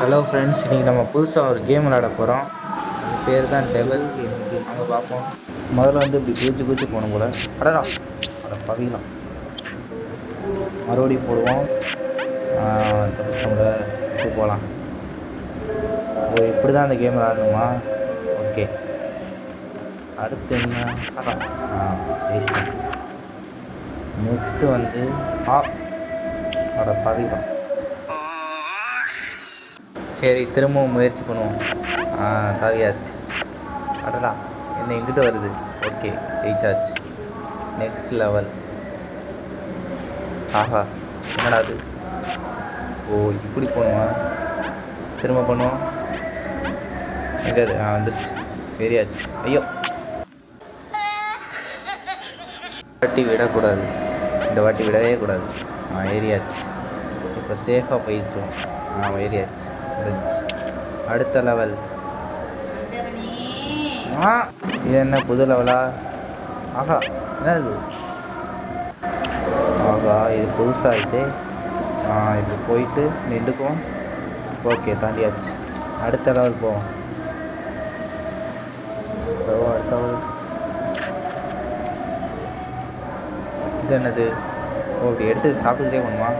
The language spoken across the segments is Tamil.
ஹலோ ஃப்ரெண்ட்ஸ், இன்றைக்கி நம்ம புதுசாக ஒரு கேம் விளாட போகிறோம். அது பேர் தான் டெவல் கேம். அங்கே பார்ப்போம். முதல்ல வந்து இப்படி குதிச்சு போகணும் போல். அடடா அட பவிலாம் மறுபடியும் போடுவோம். தப்பிச்சிட்டோம்ல, இப்போ போகலாம். ஓ, இப்படி தான் அந்த கேம் விளாடணுமா? ஓகே, அடுத்து என்ன? ஜெயிச்சிட்டேன். நெக்ஸ்ட்டு வந்து அட பவிலாம். சரி, திரும்பவும் முயற்சி பண்ணுவோம். தாவியாச்சு. அடடா, என்ன எங்கிட்ட வருது? ஓகே, ஜெயிச்சாச்சு. Next level. ஆஹா, என்னடா அது? ஓ, இப்படி போகணுமா? திரும்ப பண்ணுவோம். எங்கே அது? வந்துருச்சு, ஏறியாச்சு. ஐயோ, வாட்டி விடக்கூடாது, இந்த வாட்டி விடவே கூடாது. ஏறியாச்சு. இப்போ சேஃபாக போயிட்டோம். ஏறியாச்சு, முடிஞ்சு. அடுத்த லெவல். இது என்ன புது லெவலா? ஆஹா, என்னது? ஆஹா, இது புதுசாக இது. இப்படி போயிட்டு நின்றுக்கும். ஓகே, தாண்டியாச்சு. அடுத்த லெவல் போவோம். அடுத்த லெவல் இது என்னது? ஓகே, எடுத்து சாப்பிட்டுக்கிட்டே பண்ணுமா?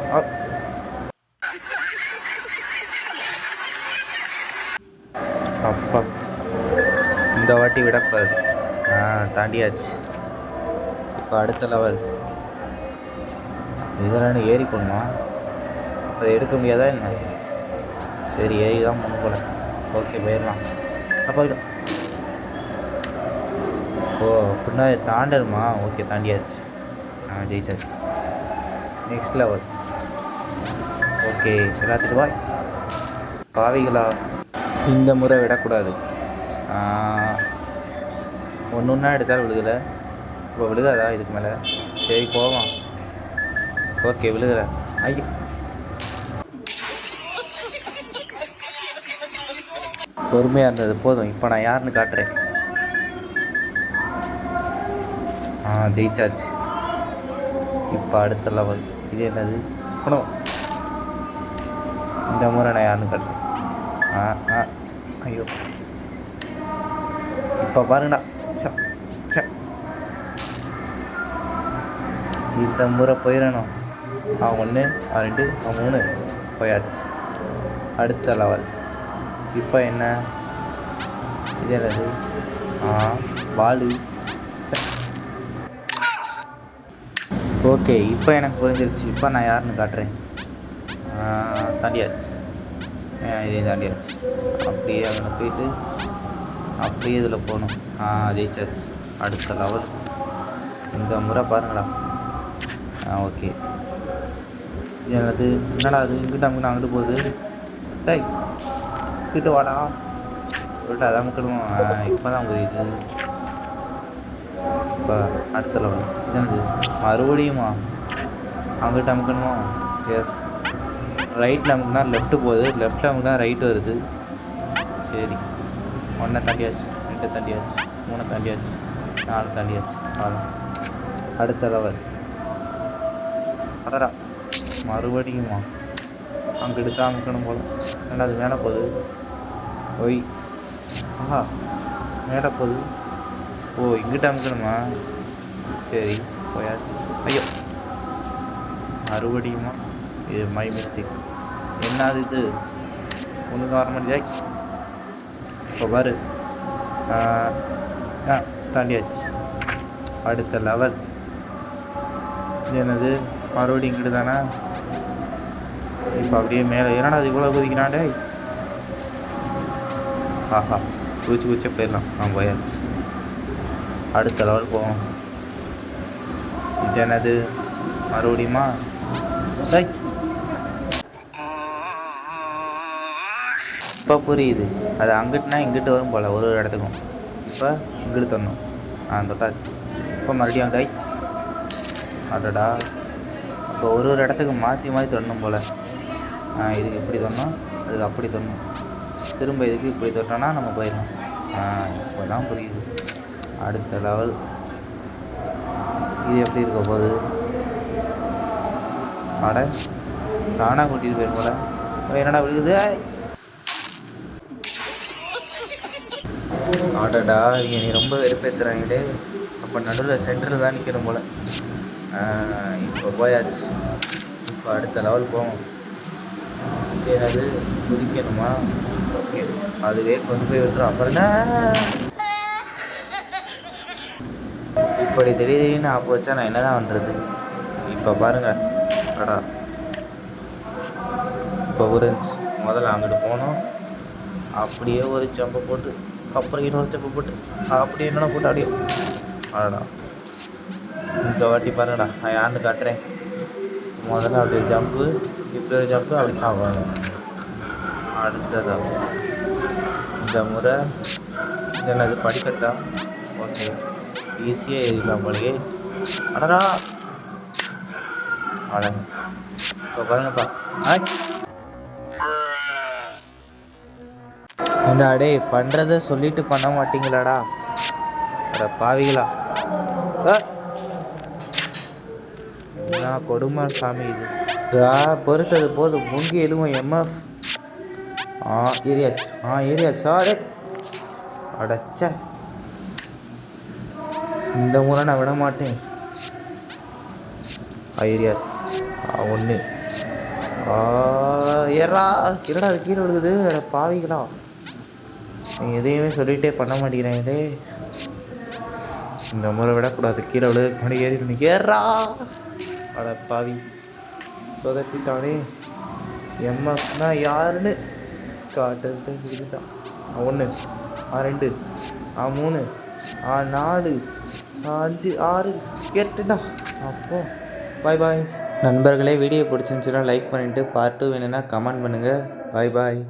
அப்பா, இந்த வாட்டி விடக்கூடாது. தாண்டியாச்சு. இப்போ அடுத்த லெவல். இதெல்லாம் ஏறி போகணுமா? அதை எடுக்க முடியாதா என்ன? சரி, ஏறி தான் பண்ண போல. ஓகே, போயிடலாம். போயிடும். ஓ, அப்படின்னா தாண்டருமா? ஓகே, தாண்டியாச்சு. ஜெயிச்சாச்சு. Next level. ஓகே, எல்லாத்துக்கும் பாய். பாவிகளா, இந்த முறை விடக்கூடாது. ஒன்றா எடுத்தாலும் விழுகலை. இப்போ விழுகாதா இதுக்கு மேலே? சரி, போவோம். ஓகே, விழுகலை. ஐயோ, பொறுமையாக இருந்தது போதும். இப்போ நான் யாருன்னு காட்டுறேன். ஜெயிச்சாச்சு. இப்போ அடுத்த லெவல். இது என்னது? பணம். இந்த முறை நான் யாருன்னு காட்டுறேன். ஐயோ, இப்போ பாருங்கடா. இந்த முறை போயிடணும். 1, 2, 3 போயாச்சு. அடுத்த லெவல். இப்போ என்ன? இது என்னது? பாலு. ஓகே, இப்போ எனக்கு புரிஞ்சிருச்சு. இப்போ நான் யாருன்னு காட்டுறேன். தாண்டியாச்சு. இதையும் தாண்டியாச்சு. அப்படியே அதில் போயிட்டு அப்படியே இதில் போகணும். ஜெயிச்சாச்சு. அடுத்த லெவல். இந்த முறை பாருங்களா. ஓகே, இது என்னது? என்னடா அது? இங்கிட்ட அங்கிட்டு போகுது. டேய், கிட்ட வாடா. சொல்லிட்டு அதான் மக்களும் இப்போ தான் புரியுது. இப்போ அடுத்த லெவல். இது என்னது? மறுபடியுமா? அங்கிட்ட அமுக்கணுமா? எஸ். ரைட்டில் அமுக்குனா லெஃப்ட்டு போகுது, லெஃப்ட்டில் அமுக்குனா ரைட்டு வருது. சரி, 1 தாண்டியாச்சு, 2 தாண்டியாச்சு, 3 தாண்டியாச்சு, 4 தாண்டியாச்சு. அடுத்த லெவல். அடரா, மறுபடியுமா? அங்கே எடுத்து அமுக்கணும் போல. ஏன்னா அது மேலே போகுது. ஒய், மேலே போகுது. ஓ, இங்கிட்ட அமுக்கணுமா? சரி, போயாச்சு. ஐயோ, மறுபடியுமா? இது மை மிஸ்டேக். என்னது இது? ஒன்றுக்கு வர மாட்டேதா. இப்போ பாரு. தாண்டியாச்சு. அடுத்த லெவல். இது என்னது? மறுபடியும் இங்கிட்டு தானே. இப்போ அப்படியே மேலே. என்னடா அது இவ்வளோ குதிக்கிறாண்டே? ஆஹா, குதிச்சே போயிடலாம். போயாச்சு. அடுத்த லெவல் போவோம். இது என்னது? மறுபடியுமா? இப்போ புரியுது. அது அங்கிட்டுனா இங்கிட்டு வரும் போல் ஒரு இடத்துக்கும். இப்போ இங்கிட்டு தரணும். தொட்டாச்சு. இப்போ மறுபடியும் அங்கே. அடடா, இப்போ ஒரு இடத்துக்கு மாற்றி தொடணும் போல். இதுக்கு இப்படி தரணும், அதுக்கு அப்படி தரணும். திரும்ப இதுக்கு இப்படி தொட்டோன்னா நம்ம போயிடணும். இப்போ தான் புரியுது. அடுத்த லெவல். இது எப்படி இருக்க போகுது? தானாக கூட்டிகிட்டு போயிடும் போல். என்னடா விழுகுது? ஆடடா நீ ரொம்ப வெறுப்பேற்றுறாங்களே. அப்போ நடுவில் சென்டரில் தான் நிற்கணும் போல். இப்போ போயாச்சு. இப்போ அடுத்த லெவல் போவோம். அது குதிக்கணுமா? ஓகே, அதுவே கொண்டு போய் விட்டுரும். அப்புறம் இப்படி திடீர்னு ஆப்பு வச்சா நான் என்ன தான் பண்ணுறது? இப்போ பாருங்கள் கடா. இப்போ புரிஞ்சு முதல்ல அங்கிட்டு போனோம், அப்படியே ஒரு ஜம்பை போட்டு, அப்புறம் இன்னொரு ஜம்பை போட்டு, அப்படியே என்னென்ன போட்டு அப்படியே ஆடா. இந்த வாட்டி பாருங்கடா, நான் யாருன்னு காட்டுறேன். முதல்ல அப்படியே ஜம்பு, இப்படி ஒரு ஜம்பு, அப்படி ஆவாங்க. அடுத்ததாக இந்த முறை என்னது படிக்கட்டா? ஓகே, ஈஸியாக ஏறிடலாம் போலயே. அடடா அட, இப்போ பாருங்கப்பா. ஏண்டா டே, பண்ணுறத சொல்லிட்டு பண்ண மாட்டீங்களாடா? அட பாவிகளா, என்ன கொடுமை சாமி இது. பொறுத்தது போதும், முங்கி எழுவோம். எம்எஃப் ஏரியாச்சு. ஏரியாச்சு. அடே அடைச்ச, இந்த முறை நான் விட மாட்டேன். ஏரியாச்சு. ஒன்று ஏறா. என்னடா அது கீழே விழுகுது? அட பாவிகளா, நீங்கள் எதையுமே சொல்லிகிட்டே பண்ண மாட்டேங்கிறீங்களே. இந்த முறை விடக்கூடாது. கீழே விழுது முன்னாடி ஏறி ஏறா. அட பாவி, சொதப்பிட்டானே. எம்எஃப்னா யாருன்னு காட்டுறது இதுதான். 1 2 3 4 5 6 8டா. அப்போ பாய் பாய் நண்பர்களே. வீடியோ பிடிச்சிருந்துச்சுன்னா லைக் பண்ணிவிட்டு பார்ட் 2 வேணும்னா கமெண்ட் பண்ணுங்கள். பாய் பாய்.